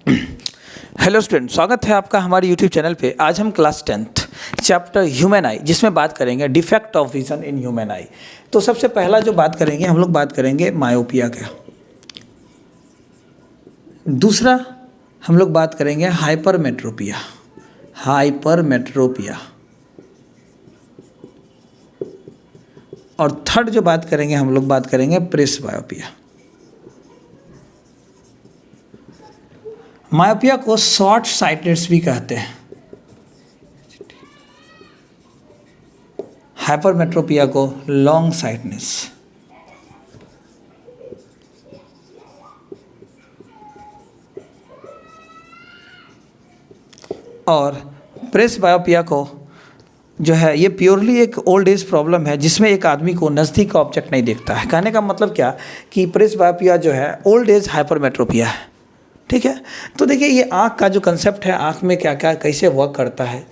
Hello student, स्वागत है आपका हमारे यूट्यूब चैनल पे। आज हम क्लास 10th चैप्टर ह्यूमन आई जिसमें बात करेंगे defect of vision in human आई। तो सबसे पहला जो बात करेंगे हम लोग बात करेंगे मायोपिया का। दूसरा हम लोग बात करेंगे हाइपरमेट्रोपिया। और थर्ड जो बात करेंगे हम लोग बात करेंगे प्रेसबायोपिया। मायोपिया को शॉर्ट साइटेड्स भी कहते हैं, हाइपरमेट्रोपिया को लॉन्ग साइटनेस। और प्रेसबायोपिया को जो है ये प्योरली एक ओल्ड एज प्रॉब्लम है जिसमें एक आदमी को नज़दीक का ऑब्जेक्ट नहीं दिखता है। कहने का मतलब क्या कि प्रेसबायोपिया जो है ओल्ड एज हाइपरमेट्रोपिया है। ठीक है, तो देखिए ये आँख का जो कंसेप्ट है, आँख में क्या क्या कैसे वर्क करता है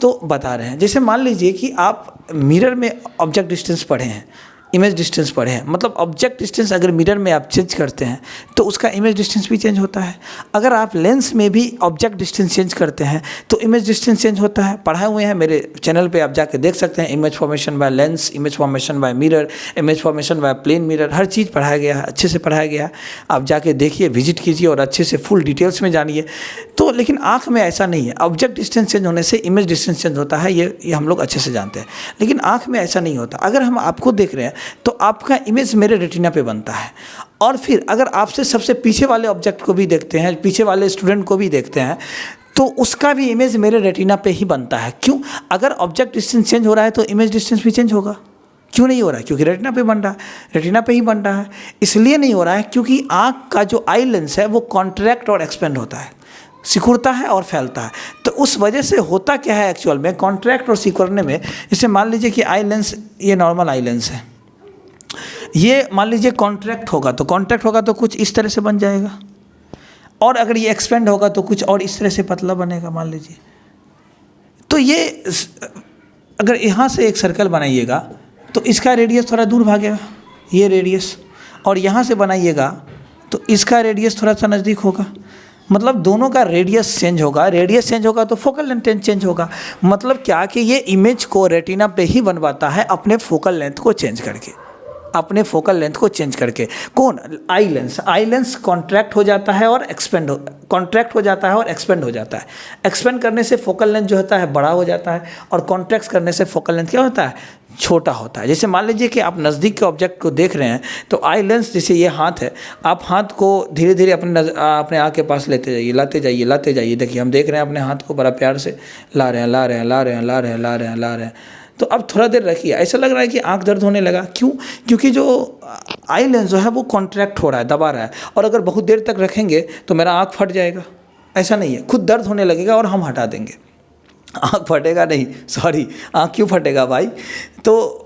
तो बता रहे हैं। जैसे मान लीजिए कि आप मिरर में ऑब्जेक्ट डिस्टेंस पढ़े हैं, इमेज डिस्टेंस पढ़े हैं, मतलब ऑब्जेक्ट डिस्टेंस अगर मिरर में आप चेंज करते हैं तो उसका इमेज डिस्टेंस भी चेंज होता है। अगर आप लेंस में भी ऑब्जेक्ट डिस्टेंस चेंज करते हैं तो इमेज डिस्टेंस चेंज होता है। पढ़ाए हुए हैं मेरे चैनल पे, आप जाके देख सकते हैं। Image formation by lens, image formation by mirror, image formation by plane mirror, हर चीज़ पढ़ाया गया है, अच्छे से पढ़ाया गया है। आप जाके देखिए, विजिट कीजिए और अच्छे से फुल डिटेल्स में जानिए। तो लेकिन आँख में ऐसा नहीं है। ऑब्जेक्ट डिस्टेंस चेंज होने से इमेज डिस्टेंस चेंज होता है, ये हम लोग अच्छे से जानते हैं। लेकिन आँख में ऐसा नहीं होता। अगर हम आपको देख रहे हैं तो आपका इमेज मेरे रेटिना पे बनता है, और फिर अगर आपसे सबसे पीछे वाले ऑब्जेक्ट को भी देखते हैं, पीछे वाले स्टूडेंट को भी देखते हैं, तो उसका भी इमेज मेरे रेटिना पे ही बनता है। क्यों? अगर ऑब्जेक्ट डिस्टेंस चेंज हो रहा है तो इमेज डिस्टेंस भी चेंज होगा। क्यों नहीं हो रहा है? क्योंकि रेटिना पे बन रहा है, रेटिना पे ही बन रहा है। इसलिए नहीं हो रहा है क्योंकि आँख का जो आई लेंस है वो कॉन्ट्रैक्ट और एक्सपेंड होता है, सिकुड़ता है और फैलता है। तो उस वजह से होता क्या है एक्चुअल में, कॉन्ट्रैक्ट और सिकुड़ने में, जैसे मान लीजिए कि आई लेंस, ये नॉर्मल आई लेंस है, ये मान लीजिए कॉन्ट्रैक्ट होगा तो कुछ इस तरह से बन जाएगा, और अगर ये एक्सपेंड होगा तो कुछ और इस तरह से पतला बनेगा मान लीजिए। तो ये अगर यहाँ से एक सर्कल बनाइएगा तो इसका रेडियस थोड़ा दूर भागेगा, ये रेडियस, और यहाँ से बनाइएगा तो इसका रेडियस थोड़ा सा नज़दीक होगा। मतलब दोनों का रेडियस चेंज होगा। रेडियस चेंज होगा तो फोकल लेंथ चेंज होगा। मतलब क्या कि ये इमेज को रेटिना पे ही बनवाता है अपने फोकल लेंथ को चेंज करके, अपने फोकल लेंथ को चेंज करके। कौन? Eye lens. Eye lens contract हो जाता है और एक्सपेंड हो जाता है। एक्सपेंड करने से फोकल लेंथ जो होता है बड़ा हो जाता है, और कॉन्ट्रैक्ट करने से फोकल लेंथ क्या होता है? छोटा होता है। जैसे मान लीजिए कि आप नज़दीक के ऑब्जेक्ट को देख रहे हैं तो आई लेंस, जैसे ये हाथ है, आप हाथ को धीरे धीरे अपने आँख के पास लाते जाइए। देखिए हम देख रहे हैं अपने हाथ को बड़ा प्यार से ला रहे हैं। तो अब थोड़ा देर रखिए, ऐसा लग रहा है कि आंख दर्द होने लगा। क्यों? क्योंकि जो आई लेंस जो है वो कॉन्ट्रैक्ट हो रहा है, दबा रहा है। और अगर बहुत देर तक रखेंगे तो मेरा आंख फट जाएगा। ऐसा नहीं है, खुद दर्द होने लगेगा और हम हटा देंगे। आंख फटेगा नहीं, सॉरी, आंख क्यों फटेगा भाई? तो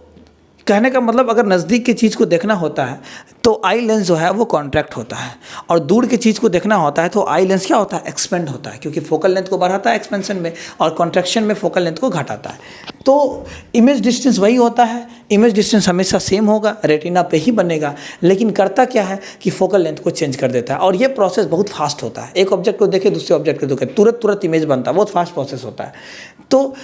कहने का मतलब अगर नज़दीक की चीज़ को देखना होता है तो आई लेंस जो है वो कॉन्ट्रैक्ट होता है, और दूर की चीज़ को देखना होता है तो आई लेंस क्या होता है? एक्सपेंड होता है, क्योंकि फोकल लेंथ को बढ़ाता है एक्सपेंशन में, और कॉन्ट्रैक्शन में फोकल लेंथ को घटाता है। तो इमेज डिस्टेंस वही होता है, इमेज डिस्टेंस हमेशा सेम होगा, रेटिना पे ही बनेगा। लेकिन करता क्या है कि फोकल लेंथ को चेंज कर देता है, और ये प्रोसेस बहुत फास्ट होता है। एक ऑब्जेक्ट को देखे दूसरे ऑब्जेक्ट को देखे, तुरंत इमेज बनता है, बहुत फास्ट प्रोसेस होता है। तो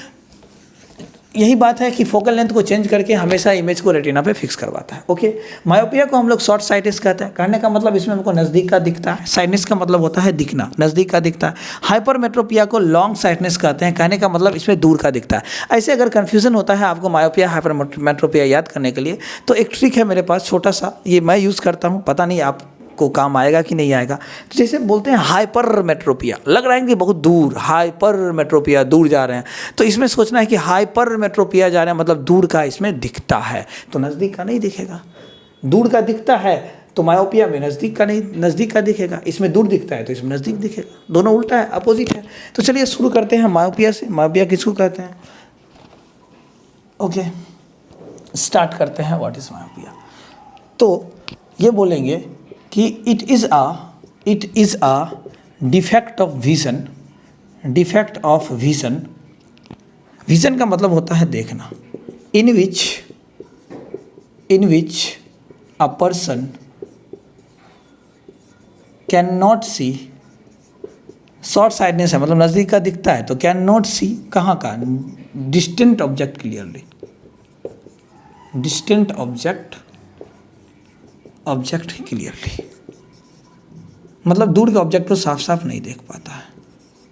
यही बात है कि फोकल लेंथ को चेंज करके हमेशा इमेज को रेटिना पे फिक्स करवाता है। ओके, मायोपिया को हम लोग शॉर्ट साइटनेस कहते हैं। कहने का मतलब इसमें हमको नज़दीक का दिखता है। साइटनेस का मतलब होता है दिखना, नज़दीक का दिखता है। हाइपरमेट्रोपिया को लॉन्ग साइटनेस कहते हैं। कहने का मतलब इसमें दूर का दिखता है। ऐसे अगर कन्फ्यूजन होता है आपको मायोपिया हाइपरमेट्रोपिया याद करने के लिए, तो एक ट्रिक है मेरे पास छोटा सा, ये मैं यूज़ करता हूँ, पता नहीं आप को काम आएगा कि नहीं आएगा। तो जैसे बोलते हैं हाइपरमेट्रोपिया, लग रहा है कि बहुत दूर, हाइपरमेट्रोपिया दूर जा रहे हैं, तो इसमें सोचना है कि हाइपरमेट्रोपिया जा रहे हैं मतलब दूर का इसमें दिखता है, तो नज़दीक का नहीं दिखेगा। दूर का दिखता है तो मायोपिया में नज़दीक का दिखेगा, इसमें दूर दिखता है तो इसमें नज़दीक दिखेगा। दोनों उल्टा है, अपोजिट है। तो चलिए शुरू करते हैं मायोपिया से। मायोपिया किसको कहते हैं? ओके, स्टार्ट करते हैं। What is myopia? तो ये बोलेंगे कि it is a defect of vision. Vision का मतलब होता है देखना। In which a person can not see short sightedness है मतलब नज़दीक का दिखता है, तो कैन नॉट सी कहाँ का, distant object clearly, distant object clearly, मतलब दूर के ऑब्जेक्ट को साफ साफ नहीं देख पाता है,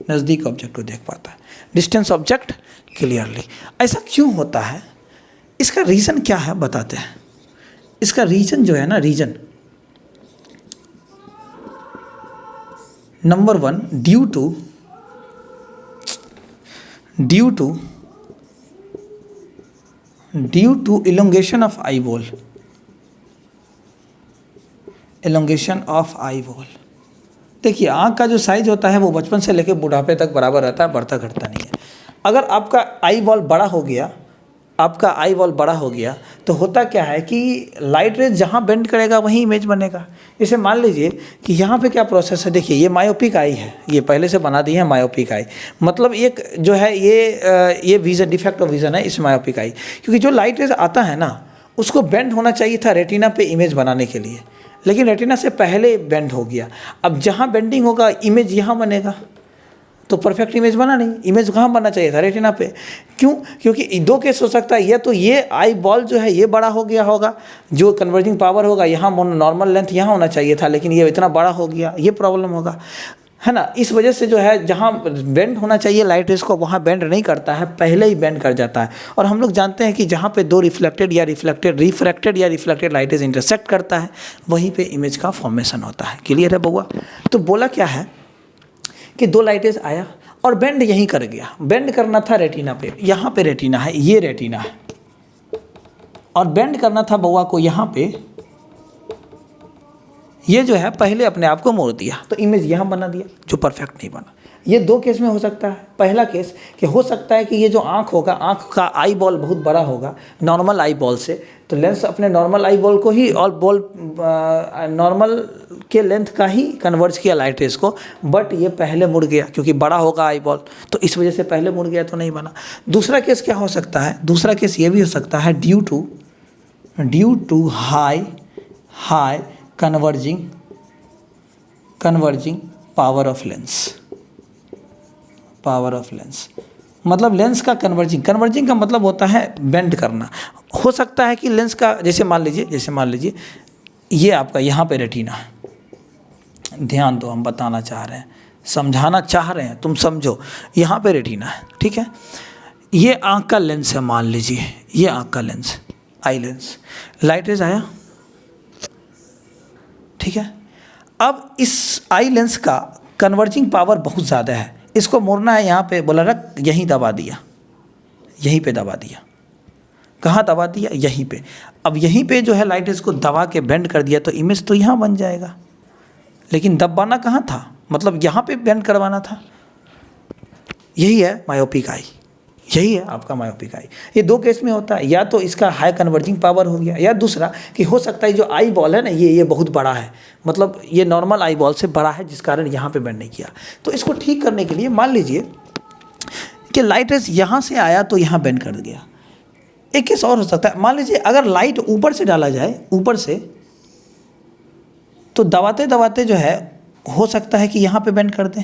नज़दीक ऑब्जेक्ट को देख पाता है, डिस्टेंस ऑब्जेक्ट क्लियरली। ऐसा क्यों होता है, इसका रीज़न क्या है बताते हैं। इसका रीज़न जो है ना, reason number 1, due to elongation of eye ball, elongation of eye ball. देखिए आँख का जो साइज होता है वो बचपन से लेकर बुढ़ापे तक बराबर रहता है, बढ़ता घटता नहीं है। अगर आपका आई बॉल बड़ा हो गया, आपका आई बॉल बड़ा हो गया तो होता क्या है कि लाइट रेज जहाँ बेंड करेगा वहीं इमेज बनेगा। जैसे मान लीजिए कि यहाँ पे क्या प्रोसेस है, देखिए ये मायोपिक आई है, ये पहले से बना दी है मायोपिक आई, मतलब एक जो है ये विज़न, डिफेक्ट ऑफ विज़न है इस मायोपिक आई, क्योंकि जो लाइट रेज आता है ना उसको बेंड होना चाहिए था रेटिना पे इमेज बनाने के लिए, लेकिन रेटिना से पहले बेंड हो गया। अब जहाँ बेंडिंग होगा इमेज यहाँ बनेगा, तो परफेक्ट इमेज बना नहीं, इमेज कहाँ बनना चाहिए था, रेटिना पे। क्यों? क्योंकि दो केस हो सकता है, या तो ये आई बॉल जो है ये बड़ा हो गया होगा, जो कन्वर्जिंग पावर होगा यहाँ नॉर्मल लेंथ यहाँ होना चाहिए था, लेकिन ये इतना बड़ा हो गया, ये प्रॉब्लम होगा, है ना। इस वजह से जो है जहाँ बेंड होना चाहिए लाइट रेज को वहाँ बेंड नहीं करता है, पहले ही बेंड कर जाता है। और हम लोग जानते हैं कि जहाँ पे दो रिफ्रैक्टेड या रिफ्लेक्टेड लाइट रेज इंटरसेक्ट करता है वहीं पे इमेज का फॉर्मेशन होता है। क्लियर है बउआ? तो बोला क्या है कि दो लाइट रेज आया और बेंड यहीं कर गया, बेंड करना था रेटिना पे, यहाँ पे रेटिना है, ये रेटिना है, और बेंड करना था बउआ को यहाँ पे, ये जो है पहले अपने आप को मोड़ दिया तो इमेज यहाँ बना दिया जो परफेक्ट नहीं बना। ये दो केस में हो सकता है। पहला केस कि हो सकता है कि ये जो आँख होगा, आँख का आई बॉल बहुत बड़ा होगा नॉर्मल आई बॉल से, तो लेंस अपने नॉर्मल आई बॉल को ही और बॉल नॉर्मल के लेंथ का ही कन्वर्ज किया लाइट रेज को, बट ये पहले मुड़ गया क्योंकि बड़ा होगा आई बॉल, तो इस वजह से पहले मुड़ गया तो नहीं बना। दूसरा केस क्या हो सकता है? दूसरा केस ये भी हो सकता है due to high converging power of lens, मतलब लेंस का कन्वर्जिंग का मतलब होता है बेंड करना। हो सकता है कि लेंस का जैसे मान लीजिए ये आपका यहाँ पे रेटिना है, ध्यान दो, हम बताना चाह रहे हैं, समझाना चाह रहे हैं, तुम समझो। यहाँ पे रेटिना है, ठीक है, ये आँख का लेंस है, मान लीजिए ये आँख का lens, eye lens, light rays आया, ठीक है। अब इस आई लेंस का कन्वर्जिंग पावर बहुत ज़्यादा है, इसको मोड़ना है यहाँ पे, बोला रख, यहीं दबा दिया, यहीं पे दबा दिया, कहाँ दबा दिया? यहीं पे। अब यहीं पे जो है लाइट रेज को दबा के बेंड कर दिया तो इमेज तो यहाँ बन जाएगा, लेकिन दबाना कहाँ था, मतलब यहाँ पे बेंड करवाना था। यही है मायोपिक आई, यही है आपका मायोपिक आई। ये दो केस में होता है, या तो इसका हाई कन्वर्जिंग पावर हो गया, या दूसरा कि हो सकता है जो आई बॉल है ना ये बहुत बड़ा है, मतलब ये नॉर्मल आई बॉल से बड़ा है जिस कारण यहाँ पे बेंड नहीं किया। तो इसको ठीक करने के लिए मान लीजिए कि लाइट रेज यहाँ से आया तो यहाँ बेंड कर गया। एक केस और हो सकता है, मान लीजिए अगर लाइट ऊपर से डाला जाए, ऊपर से, तो दबाते दबाते जो है हो सकता है कि यहाँ पे बेंड कर दें,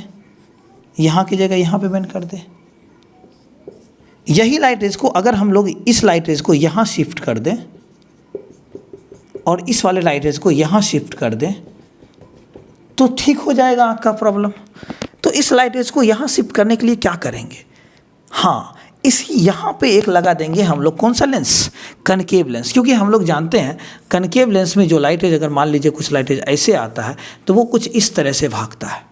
यहाँ की जगह यहाँ पे बेंड कर दें। यही लाइट रेज को अगर हम लोग इस लाइट रेज को यहाँ शिफ्ट कर दें और इस वाले लाइट रेज को यहाँ शिफ्ट कर दें तो ठीक हो जाएगा आँख का प्रॉब्लम। तो इस लाइट रेज को यहाँ शिफ्ट करने के लिए क्या करेंगे? हाँ, इसी यहाँ पे एक लगा देंगे हम लोग, कौन सा लेंस? कनकेव लेंस, क्योंकि हम लोग जानते हैं कनकेव लेंस में जो लाइट रेज, अगर मान लीजिए कुछ लाइट रेज ऐसे आता है तो वो कुछ इस तरह से भागता है,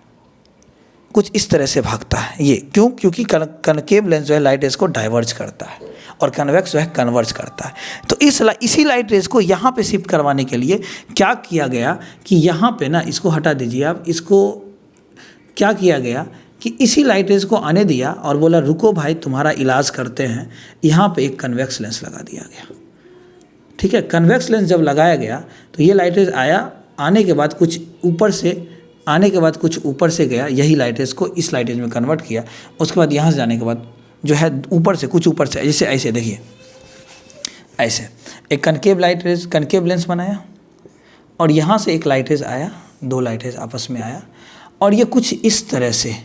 कुछ इस तरह से भागता है। ये क्यों? क्योंकि कनकेव लेंस जो है लाइट रेज को डाइवर्ज करता है और कन्वेक्स जो है कन्वर्ज करता है। तो इसी लाइट रेज को यहाँ पे शिफ्ट करवाने के लिए क्या किया गया कि यहाँ पे ना, इसको हटा दीजिए आप, इसको क्या किया गया कि इसी लाइट रेज को आने दिया और बोला रुको भाई तुम्हारा इलाज करते हैं। यहाँ पे एक कन्वेक्स लेंस लगा दिया गया, ठीक है। कन्वेक्स लेंस जब लगाया गया तो ये लाइट रेज आया, आने के बाद कुछ ऊपर से गया, यही लाइट रेज को इस लाइट रेज में कन्वर्ट किया। उसके बाद यहाँ से जाने के बाद जो है ऊपर से जैसे ऐसे देखिए, ऐसे एक कनकेव लेंस बनाया और यहाँ से एक लाइट रेज आया, दो लाइट रेज आपस में आया और ये कुछ इस तरह से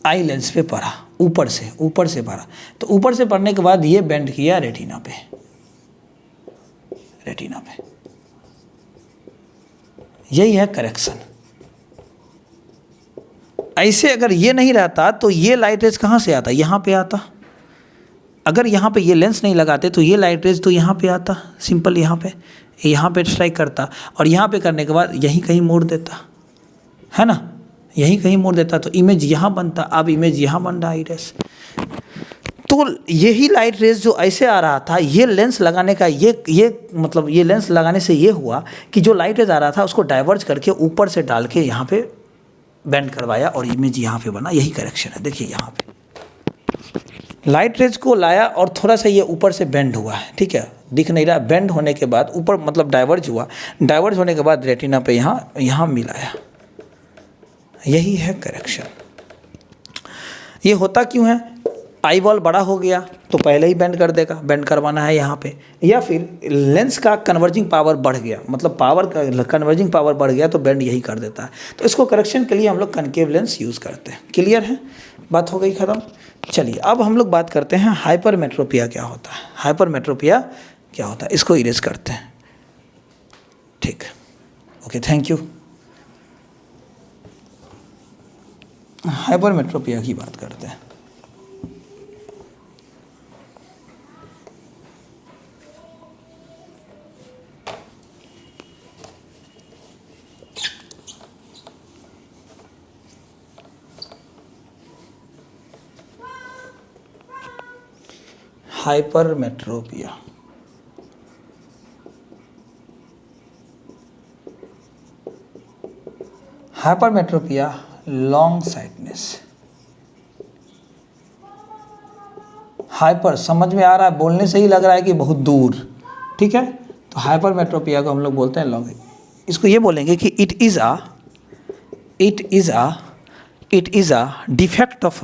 आई लेंस पे पड़ा, ऊपर से पड़ा, तो ऊपर से पड़ने के बाद ये बेंड किया रेटिना पे, यही है करेक्शन। ऐसे अगर ये नहीं रहता तो ये लाइट रेज कहाँ से आता, यहाँ पे आता। अगर यहाँ पे ये लेंस नहीं लगाते तो ये लाइट रेज तो यहाँ पे आता, सिंपल यहाँ पे स्ट्राइक करता, और यहाँ पे करने के बाद यहीं कहीं मोड़ देता, है ना, यहीं कहीं मोड़ देता, तो इमेज यहाँ बनता। अब इमेज यहाँ बन रहा आइरिस। तो यही लाइट रेज जो ऐसे आ रहा था, ये लेंस लगाने का ये मतलब ये लेंस लगाने से ये हुआ कि जो लाइट रेज आ रहा था उसको डाइवर्ज करके ऊपर से डाल के यहाँ पे बेंड करवाया और इमेज यहाँ पे बना। यही करेक्शन है। देखिए यहाँ पे लाइट रेज को लाया और थोड़ा सा ये ऊपर से बेंड हुआ है, ठीक है, दिख नहीं रहा। बेंड होने के बाद ऊपर मतलब डाइवर्ज हुआ, डाइवर्ज होने के बाद रेटिना पे यहाँ मिलाया। यही है करेक्शन। ये होता क्यों है, आई बॉल बड़ा हो गया तो पहले ही बेंड कर देगा, बेंड करवाना है यहाँ पे, या फिर लेंस का कन्वर्जिंग पावर बढ़ गया, मतलब पावर का कन्वर्जिंग पावर बढ़ गया तो बेंड यही कर देता है। तो इसको करेक्शन के लिए हम लोग कनकेव लेंस यूज़ करते हैं। क्लियर है, बात हो गई ख़त्म। चलिए अब हम लोग बात करते हैं हाइपरमेट्रोपिया क्या होता है। हाइपरमेट्रोपिया क्या होता है, इसको इरेज करते हैं। ठीक, ओके, थैंक यू। हाइपरमेट्रोपिया की बात करते हैं। Hypermetropia long sightedness. हाइपर समझ में आ रहा है, बोलने से ही लग रहा है कि बहुत दूर, ठीक है। तो हाइपरमेट्रोपिया को हम लोग बोलते हैं लॉन्ग। इसको ये बोलेंगे कि it is a defect of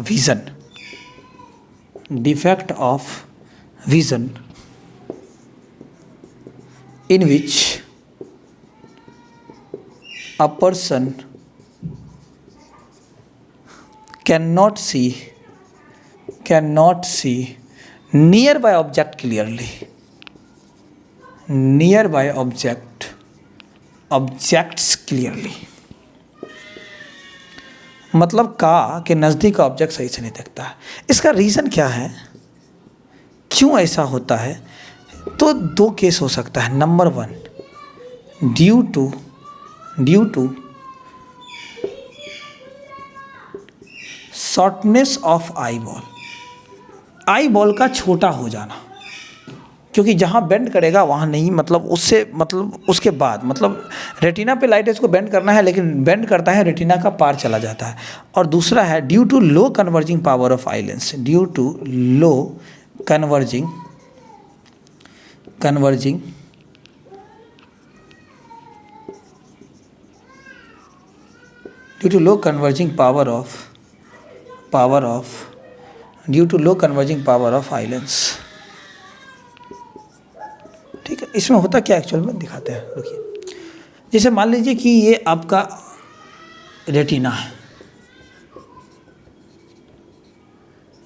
vision in which a person cannot see nearby objects clearly। मतलब का के नज़दीक ऑब्जेक्ट सही से नहीं दिखता है। इसका रीज़न क्या है, क्यों ऐसा होता है? तो दो केस हो सकता है। Number one, due to shortness of eye ball का छोटा हो जाना, क्योंकि जहाँ बेंड करेगा वहाँ नहीं, मतलब उसके बाद मतलब रेटिना पे लाइट इसको बेंड करना है, लेकिन बेंड करता है रेटिना का पार चला जाता है। और दूसरा है due to low converging power of eye lens, due to low converging power of eye lens. ठीक है, इसमें होता क्या एक्चुअल में दिखाते हैं। देखिए, जैसे मान लीजिए कि ये आपका रेटिना है,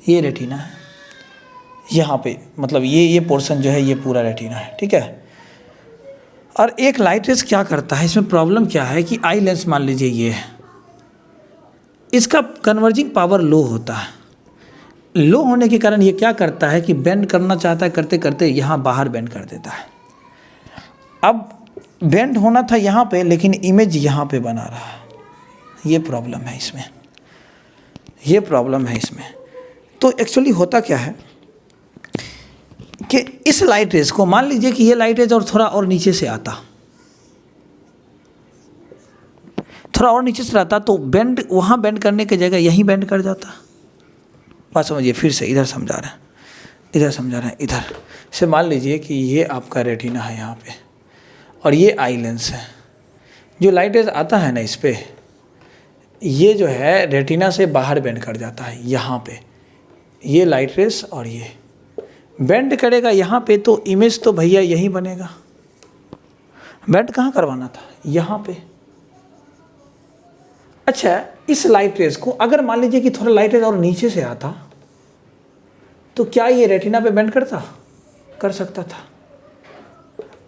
ये रेटिना है, यहाँ पे मतलब ये पोर्शन जो है ये पूरा रेटिना है, ठीक है। और एक लाइट रेज क्या करता है, इसमें प्रॉब्लम क्या है कि आई लेंस मान लीजिए ये है, इसका कन्वर्जिंग पावर लो होता है। लो होने के कारण ये क्या करता है कि बेंड करना चाहता है, करते करते यहाँ बाहर बेंड कर देता है। अब बेंड होना था यहाँ पे, लेकिन इमेज यहाँ पे बना रहा है। ये प्रॉब्लम है इसमें। तो एक्चुअली होता क्या है कि इस लाइट रेज को मान लीजिए कि ये लाइट रेज और थोड़ा और नीचे से आता, तो बेंड वहाँ बेंड करने की जगह यहीं बेंड कर जाता। बात समझिए, फिर से इधर समझा रहे हैं। इधर से मान लीजिए कि ये आपका रेटिना है यहाँ पे, और ये आई लेंस है। जो लाइट रेज आता है ना इस पे, ये जो है रेटिना से बाहर बेंड कर जाता है यहाँ पे। ये लाइट रेज और ये बेंड करेगा यहाँ पे, तो इमेज तो भैया यहीं बनेगा। बेंड कहाँ करवाना था, यहाँ पे। अच्छा, इस लाइट रेज को अगर मान लीजिए कि थोड़ा लाइट रेज और नीचे से आता तो क्या ये रेटिना पे बेंड करता? कर सकता था।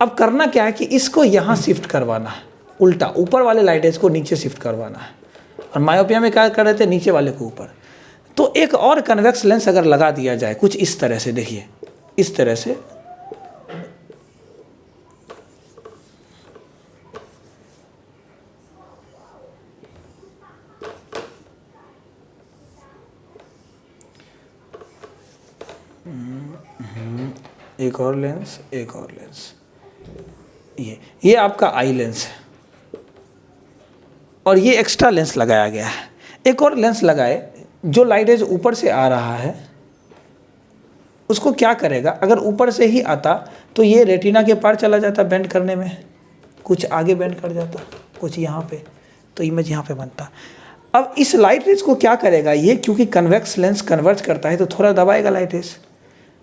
अब करना क्या है कि इसको यहाँ शिफ्ट करवाना है, उल्टा ऊपर वाले लाइट रेज को नीचे शिफ्ट करवाना है। और मायोपिया में क्या कर रहे थे? नीचे वाले को ऊपर। तो एक और कन्वेक्स लेंस अगर लगा दिया जाए कुछ इस तरह से, देखिए इस तरह से, एक और लेंस, एक और लेंस, ये आपका आई लेंस है और ये एक्स्ट्रा लेंस लगाया गया है। एक और लेंस लगाए, जो लाइट रेज ऊपर से आ रहा है उसको क्या करेगा? अगर ऊपर से ही आता तो ये रेटिना के पार चला जाता बेंड करने में, कुछ आगे बेंड कर जाता, कुछ यहाँ पे, तो इमेज यहाँ पे बनता। अब इस लाइट रेज को क्या करेगा ये, क्योंकि कन्वेक्स लेंस कन्वर्ज करता है तो थोड़ा दबाएगा लाइट रेज,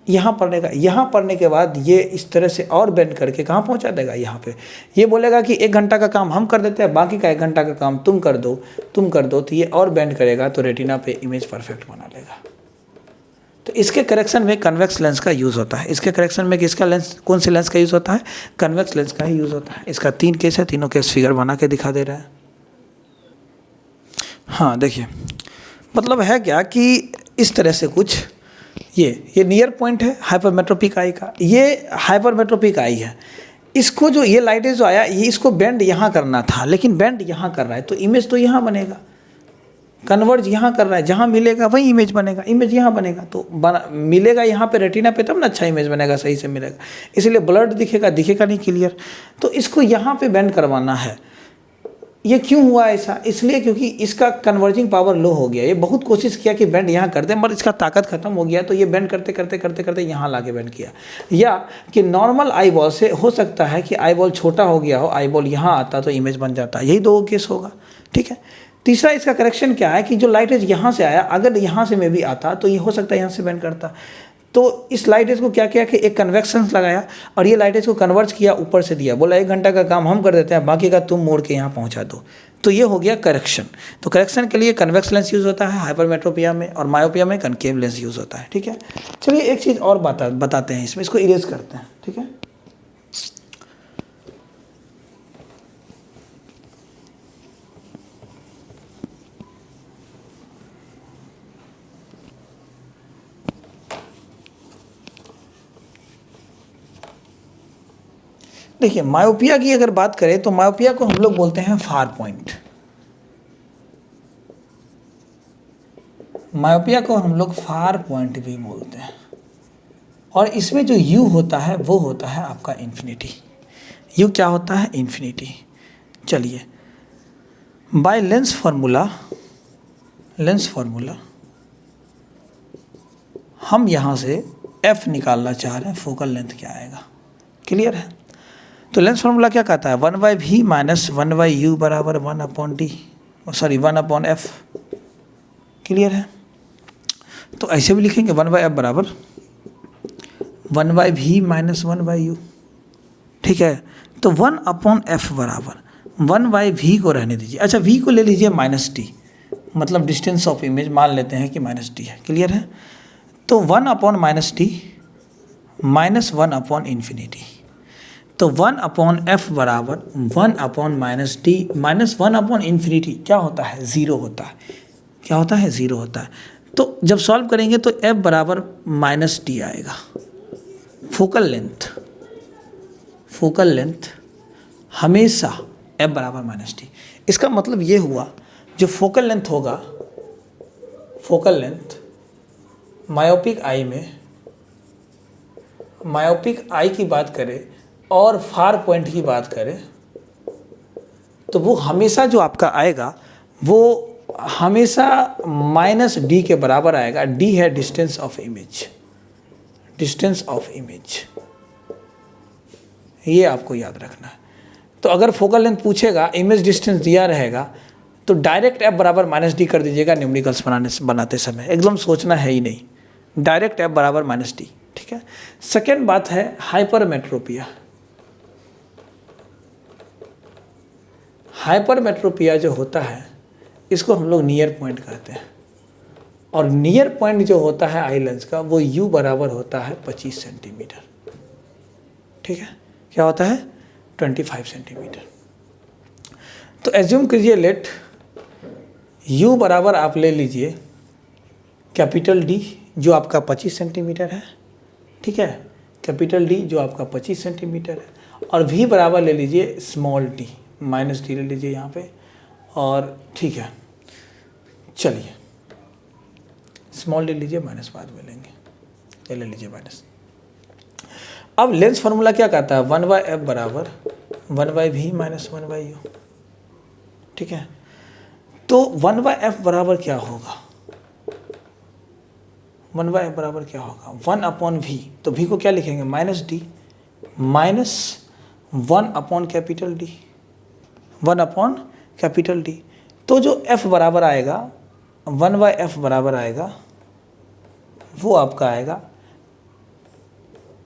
यहाँ पड़ने का, यहाँ पड़ने के बाद ये इस तरह से और बेंड करके कहाँ पहुँचा देगा? यहाँ पे। ये बोलेगा कि 1 घंटा का काम हम कर देते हैं, बाकी का 1 घंटा का काम तुम कर दो, तुम कर दो, तो ये और बेंड करेगा तो रेटिना पे इमेज परफेक्ट बना लेगा। तो इसके करेक्शन में कन्वेक्स लेंस का यूज़ होता है। इसके करेक्शन में किसका लेंस, कौन से लेंस का यूज़ होता है? कन्वेक्स लेंस का ही यूज़ होता है। इसका 3 केस है, तीनों केस फिगर बना के दिखा दे रहा है। हाँ देखिए, मतलब है क्या कि इस तरह से कुछ, ये नियर पॉइंट है हाइपरमेट्रोपिक आई का, ये हाइपरमेट्रोपिक आई है। इसको जो ये लाइट जो आया, ये इसको बेंड यहाँ करना था, लेकिन बेंड यहाँ कर रहा है तो इमेज तो यहाँ बनेगा, कन्वर्ज यहाँ कर रहा है, जहाँ मिलेगा वही इमेज बनेगा, इमेज यहाँ बनेगा तो मिलेगा यहाँ पे रेटिना पे, तब ना अच्छा इमेज बनेगा, सही से मिलेगा। इसलिए ब्लड दिखेगा नहीं क्लियर, तो इसको यहाँ पे बेंड करवाना है। ये क्यों हुआ ऐसा? इसलिए क्योंकि इसका कन्वर्जिंग पावर लो हो गया। ये बहुत कोशिश किया कि बेंड यहाँ कर दे, मगर इसका ताकत खत्म हो गया, तो ये बेंड करते करते करते करते यहाँ लाके बेंड किया। या कि नॉर्मल आई बॉल से हो सकता है कि आई बॉल छोटा हो गया हो, आई बॉल यहाँ आता तो इमेज बन जाता, यही 2 केस होगा। ठीक है। तीसरा इसका करेक्शन क्या है कि जो लाइट रेज यहाँ से आया, अगर यहाँ से में भी आता तो ये हो सकता है यहाँ से बेंड करता। तो इस लाइट रेज को क्या किया कि एक कन्वेक्शन लगाया और ये लाइट रेज को कन्वर्ज किया, ऊपर से दिया, बोला 1 घंटा का काम हम कर देते हैं, बाकी का तुम मोड़ के यहाँ पहुँचा दो। तो ये हो गया करेक्शन। तो करेक्शन के लिए कन्वेक्स लेंस यूज़ होता है हाइपरमेट्रोपिया में, और मायोपिया में कनकेव लेंस यूज़ होता है। ठीक है। चलिए एक चीज़ और बताते हैं इसमें, इसको इरेज करते हैं। ठीक है। देखिए, मायोपिया की अगर बात करें तो मायोपिया को हम लोग बोलते हैं फार पॉइंट। मायोपिया को हम लोग फार पॉइंट भी बोलते हैं, और इसमें जो यू होता है वो होता है आपका इन्फिनिटी। यू क्या होता है? इन्फिनिटी। चलिए, बाय लेंस फार्मूला हम यहाँ से एफ निकालना चाह रहे हैं, फोकल लेंथ क्या आएगा। क्लियर है? तो लेंस फार्मूला क्या कहता है? 1/v माइनस 1/u बराबर 1/f। क्लियर है? तो ऐसे भी लिखेंगे 1/f बराबर 1/v माइनस 1/u। ठीक है। तो 1/f बराबर 1/v को रहने दीजिए। अच्छा, v को ले लीजिए -t, मतलब डिस्टेंस ऑफ इमेज मान लेते हैं कि -t है। क्लियर है? तो 1/-t माइनस 1/∞। तो 1/f बराबर 1/-t माइनस 1/∞ क्या होता है? 0 होता है। क्या होता है? 0 होता है। तो जब सॉल्व करेंगे तो f बराबर -t आएगा। फोकल लेंथ हमेशा f बराबर -t। इसका मतलब ये हुआ, जो फोकल लेंथ होगा, फोकल लेंथ मायोपिक आई की बात करें और फार पॉइंट की बात करें तो वो हमेशा जो आपका आएगा वो हमेशा -d के बराबर आएगा। d है डिस्टेंस ऑफ इमेज, ये आपको याद रखना है। तो अगर फोकल लेंथ पूछेगा, इमेज डिस्टेंस दिया रहेगा, तो डायरेक्ट f बराबर -d कर दीजिएगा न्यूमेरिकल्स बनाते समय, एकदम सोचना है ही नहीं, डायरेक्ट f बराबर -d। ठीक है। सेकेंड बात है हाइपरमेट्रोपिया जो होता है इसको हम लोग नियर पॉइंट कहते हैं। और नियर पॉइंट जो होता है आई लेंस का वो u बराबर होता है 25 सेंटीमीटर। ठीक है, क्या होता है 25 सेंटीमीटर। तो एज्यूम कीजिए लेट u बराबर आप ले लीजिए कैपिटल D जो आपका 25 सेंटीमीटर है। ठीक है, कैपिटल D जो आपका 25 सेंटीमीटर है, और v बराबर ले लीजिए स्मॉल d, माइनस d ले लीजिए यहाँ पे। और ठीक है, चलिए स्मॉल ले लीजिए, माइनस बाद में लेंगे, ये ले लीजिए माइनस। अब लेंस फार्मूला क्या कहता है 1/f बराबर 1/v माइनस 1/u। ठीक है, तो 1/f बराबर क्या होगा, 1/f बराबर क्या होगा 1/v। तो v को क्या लिखेंगे माइनस d माइनस 1/कैपिटल D, 1/कैपिटल D। तो जो f बराबर आएगा 1/f बराबर आएगा वो आपका आएगा,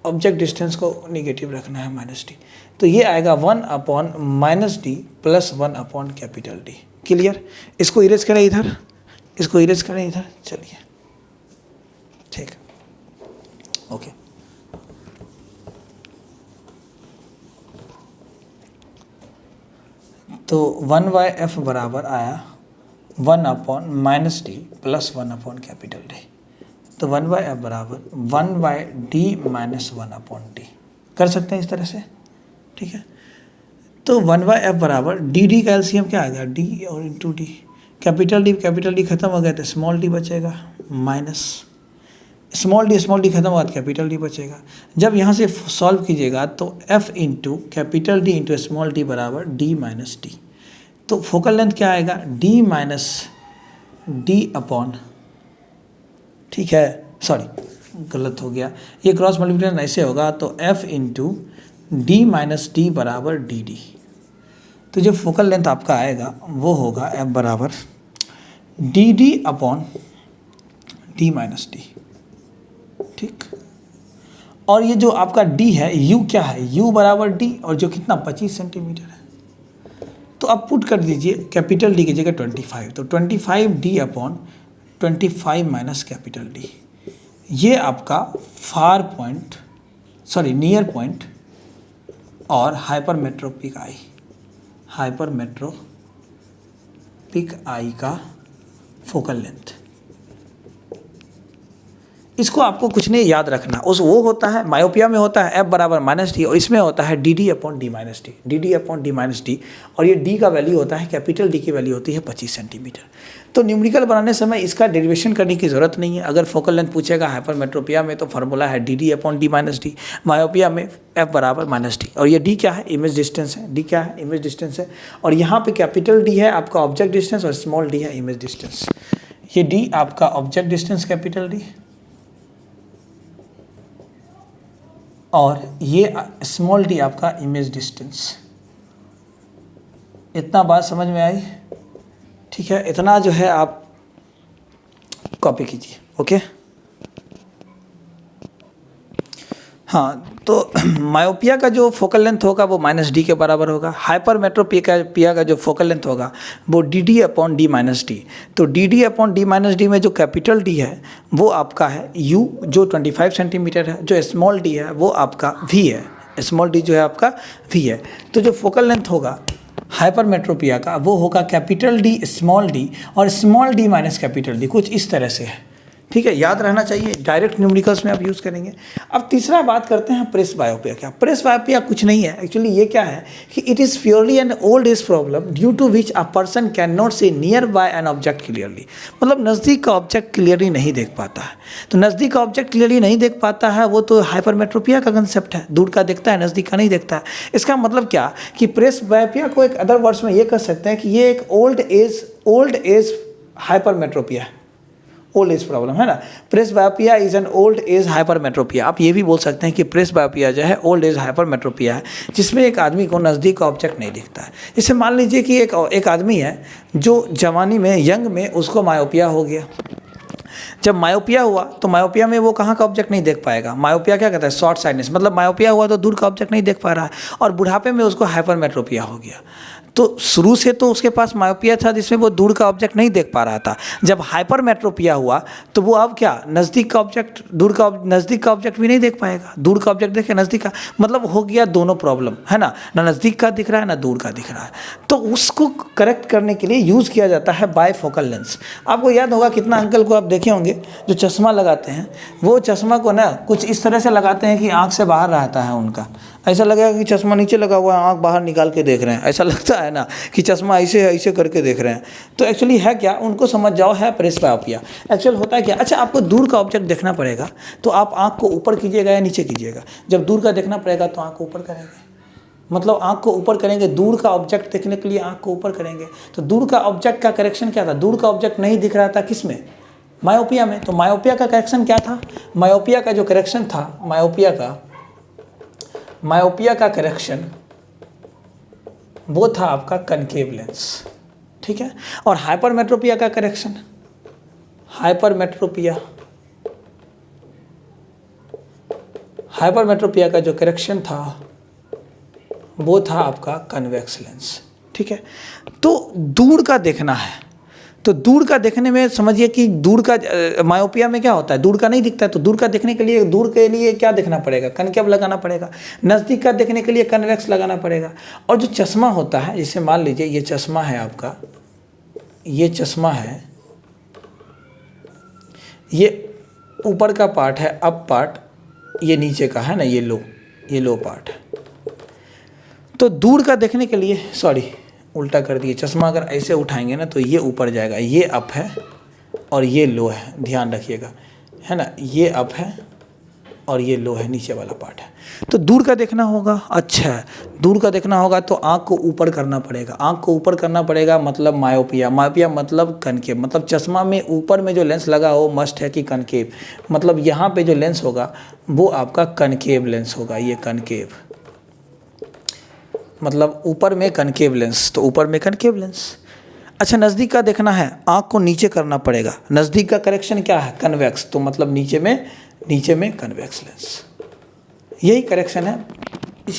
ऑब्जेक्ट डिस्टेंस को निगेटिव रखना है माइनस d, तो ये आएगा 1/-d प्लस 1/कैपिटल D। क्लियर, इसको इरेज करें इधर, इसको इरेज करें इधर, चलिए ठीक, ओके। तो 1/f बराबर आया 1/-d प्लस 1/कैपिटल D। तो 1/f बराबर 1/d माइनस 1/d कर सकते हैं इस तरह से। ठीक है, तो 1/f बराबर डी का एलसीएम क्या आएगा d और इंटू डी, कैपिटल D खत्म हो गया तो स्मॉल d बचेगा माइनस स्मॉल डी खत्म होगा तो कैपिटल D बचेगा। जब यहाँ से सॉल्व कीजिएगा तो f into capital D into small d बराबर d माइनस डी। तो फोकल लेंथ क्या आएगा d माइनस डी अपॉन, ठीक है सॉरी गलत हो गया, ये क्रॉस मल्टीप्लिकेशन ऐसे होगा तो f into D minus D बराबर डी डी। तो जो फोकल लेंथ आपका आएगा वो होगा f बराबर D D upon D minus D. ठीक, और ये जो आपका d है u क्या है, u बराबर d और जो कितना 25 सेंटीमीटर है। तो आप पुट कर दीजिए कैपिटल D की जगह 25, तो 25d upon 25 minus capital D। ये आपका far point sorry near point और हाइपरमेट्रोपिक आई का फोकल लेंथ। इसको आपको कुछ नहीं याद रखना, उस वो होता है मायोपिया में होता है f बराबर माइनस डी और इसमें होता है D D upon D minus D, D D upon D minus D, और ये d का वैल्यू होता है कैपिटल D की वैल्यू होती है 25 सेंटीमीटर। तो न्यूमेरिकल बनाने समय इसका डेरिवेशन करने की ज़रूरत नहीं है। अगर फोकल लेंथ पूछेगा हाइपरमेट्रोपिया में तो फार्मूला है D D upon D minus D, myopia में f बराबर माइनस डी, और ये d क्या है इमेज डिस्टेंस है, d क्या है इमेज डिस्टेंस है, और यहाँ पे कैपिटल D है आपका ऑब्जेक्ट डिस्टेंस और स्मॉल d है इमेज डिस्टेंस। ये d आपका ऑब्जेक्ट डिस्टेंस कैपिटल D और ये स्मॉल d आपका इमेज डिस्टेंस। इतना बात समझ में आई? ठीक है, इतना जो है आप कॉपी कीजिए, ओके। हाँ, तो मायोपिया का जो फोकल लेंथ होगा वो माइनस डी के बराबर होगा। हाइपरमेट्रोपिया का जो फोकल लेंथ होगा वो D D upon D minus D. तो D D upon D minus D में जो कैपिटल डी है वो आपका है यू जो 25 सेंटीमीटर है, जो स्मॉल डी है वो आपका वी है, स्मॉल डी जो है आपका वी है। तो जो फोकल लेंथ होगा हाइपरमेट्रोपिया का वो होगा कैपिटल डी स्मॉल डी और small D minus capital D, कुछ इस तरह से है। ठीक है, याद रहना चाहिए, डायरेक्ट न्यूमेरिकल्स में आप यूज़ करेंगे। अब तीसरा बात करते हैं प्रेस बायोपिया। क्या प्रेस बायोपिया कुछ नहीं है एक्चुअली, ये क्या है कि it is purely an old age problem due to which a person can not see near by an object clearly. मतलब नज़दीक का ऑब्जेक्ट क्लियरली नहीं देख पाता है। तो नज़दीक का ऑब्जेक्ट क्लियरली नहीं देख पाता है वो तो हाइपरमेट्रोपिया का कंसेप्ट है, दूर का देखता है नज़दीक का नहीं देखता है। इसका मतलब क्या कि प्रेस बायोपिया को एक अदर वर्ड्स में ये कह सकते हैं कि ये एक ओल्ड एज हाइपरमेट्रोपिया है, ओल्ड एज प्रॉब्लम है ना। Presbyopia is an old age hypermetropia. आप ये भी बोल सकते हैं कि प्रेस बायोपिया जो है ओल्ड एज हाइपरमेट्रोपिया है, जिसमें एक आदमी को नज़दीक का ऑब्जेक्ट नहीं दिखता है। जैसे मान लीजिए कि एक आदमी है जो जवानी में यंग में उसको मायोपिया हो गया। जब मायोपिया हुआ तो मायोपिया में वो कहाँ का ऑब्जेक्ट नहीं देख पाएगा। मायोपिया क्या कहता है शॉर्ट साइडनेस, मतलब मायोपिया हुआ तो दूर का ऑब्जेक्ट नहीं देख पा रहा है, और बुढ़ापे में उसको हाइपरमेट्रोपिया हो गया। तो शुरू से तो उसके पास मायोपिया था जिसमें वो दूर का ऑब्जेक्ट नहीं देख पा रहा था। जब हाइपरमेट्रोपिया हुआ तो वो अब क्या, नज़दीक का ऑब्जेक्ट, नज़दीक का ऑब्जेक्ट भी नहीं देख पाएगा, दूर का ऑब्जेक्ट देखे नज़दीक का, मतलब हो गया दोनों प्रॉब्लम, है ना नज़दीक का दिख रहा है ना दूर का दिख रहा है। तो उसको करेक्ट करने के लिए यूज़ किया जाता है बायफोकल लेंस। आपको याद होगा कितना अंकल को आप देखे होंगे जो चश्मा लगाते हैं, वो चश्मा को ना कुछ इस तरह से लगाते हैं कि आँख से बाहर रहता है उनका, ऐसा लगेगा कि चश्मा नीचे लगा हुआ है, आँख बाहर निकाल के देख रहे हैं, ऐसा लगता है ना कि चश्मा ऐसे ऐसे करके देख रहे हैं। तो एक्चुअली है क्या, उनको समझ जाओ है प्रेसबायोपिया। एक्चुअल होता है क्या, अच्छा आपको दूर का ऑब्जेक्ट देखना पड़ेगा तो आप आँख को ऊपर कीजिएगा या नीचे कीजिएगा। जब दूर का देखना पड़ेगा तो आँख को ऊपर करेंगे, मतलब आँख को ऊपर करेंगे, दूर का ऑब्जेक्ट देखने के लिए आँख को ऊपर करेंगे। तो दूर का ऑब्जेक्ट का करेक्शन क्या था, दूर का ऑब्जेक्ट नहीं दिख रहा था किस में, मायोपिया में। तो मायोपिया का करेक्शन क्या था, मायोपिया का जो करेक्शन था, मायोपिया का करेक्शन वो था आपका कनकेव लेंस, ठीक है। और हाइपरमेट्रोपिया का करेक्शन, हाइपरमेट्रोपिया का जो करेक्शन था वो था आपका कन्वेक्स लेंस, ठीक है। तो दूर का देखना है, तो दूर का देखने में समझिए कि दूर का मायोपिया में क्या होता है, दूर का नहीं दिखता है, तो दूर का देखने के लिए, दूर के लिए क्या देखना पड़ेगा, कनकेव लगाना पड़ेगा। नज़दीक का देखने के लिए कन्वेक्स लगाना पड़ेगा। और जो चश्मा होता है, जैसे मान लीजिए ये चश्मा है आपका, ये चश्मा है, ये ऊपर का पार्ट है अप पार्ट, ये नीचे का है ना, ये लो पार्ट है। तो दूर का देखने के लिए, सॉरी उल्टा कर दिए, चश्मा अगर ऐसे उठाएंगे ना तो ये ऊपर जाएगा, ये अप है और ये लो है, ध्यान रखिएगा, है ना, ये अप है और ये लो है, नीचे वाला पार्ट है। तो दूर का देखना होगा, अच्छा है, दूर का देखना होगा तो आँख को ऊपर करना पड़ेगा, आँख को ऊपर करना पड़ेगा, मतलब मायोपिया मतलब कनकेव, मतलब चश्मा में ऊपर में जो लेंस लगा हो मस्ट है कि कनकेव, मतलब यहाँ पे जो लेंस होगा वो आपका कनकेव लेंस होगा, ये कनकेव, मतलब ऊपर में कनकेव लेंस, तो ऊपर में कनकेव लेंस। अच्छा नज़दीक का देखना है, आँख को नीचे करना पड़ेगा, नज़दीक का करेक्शन क्या है, कन्वेक्स, तो मतलब नीचे में कन्वेक्स लेंस, यही करेक्शन है।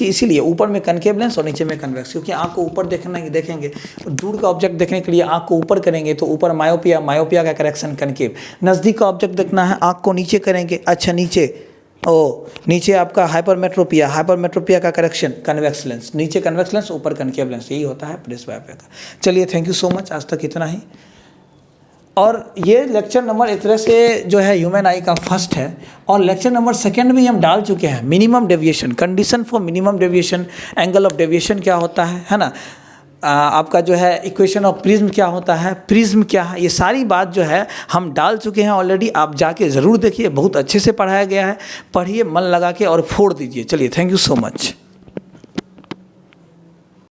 इसीलिए ऊपर में कनकेव लेंस और नीचे में कन्वेक्स, क्योंकि आँख को ऊपर देखेंगे, दूर का ऑब्जेक्ट देखने के लिए आँख को ऊपर करेंगे तो ऊपर मायोपिया का करेक्शन कनकेव। नज़दीक का ऑब्जेक्ट देखना है, आँख को नीचे करेंगे, अच्छा नीचे आपका हाइपरमेट्रोपिया का करेक्शन कन्वेक्स लेंस, नीचे कन्वेक्स लेंस ऊपर कनकेव लेंस, यही होता है प्रेसबायोपिया का। चलिए थैंक यू सो मच, आज तक इतना ही। और ये लेक्चर नंबर एक तरह से जो है ह्यूमन आई का फर्स्ट है, और लेक्चर नंबर सेकंड में हम डाल चुके हैं minimum deviation, condition for minimum deviation, angle of deviation क्या होता है ना, आपका जो है इक्वेशन ऑफ प्रिज्म क्या होता है, प्रिज्म क्या है, ये सारी बात जो है हम डाल चुके हैं ऑलरेडी। आप जाके ज़रूर देखिए, बहुत अच्छे से पढ़ाया गया है, पढ़िए मन लगा के और फोड़ दीजिए। चलिए थैंक यू सो मच।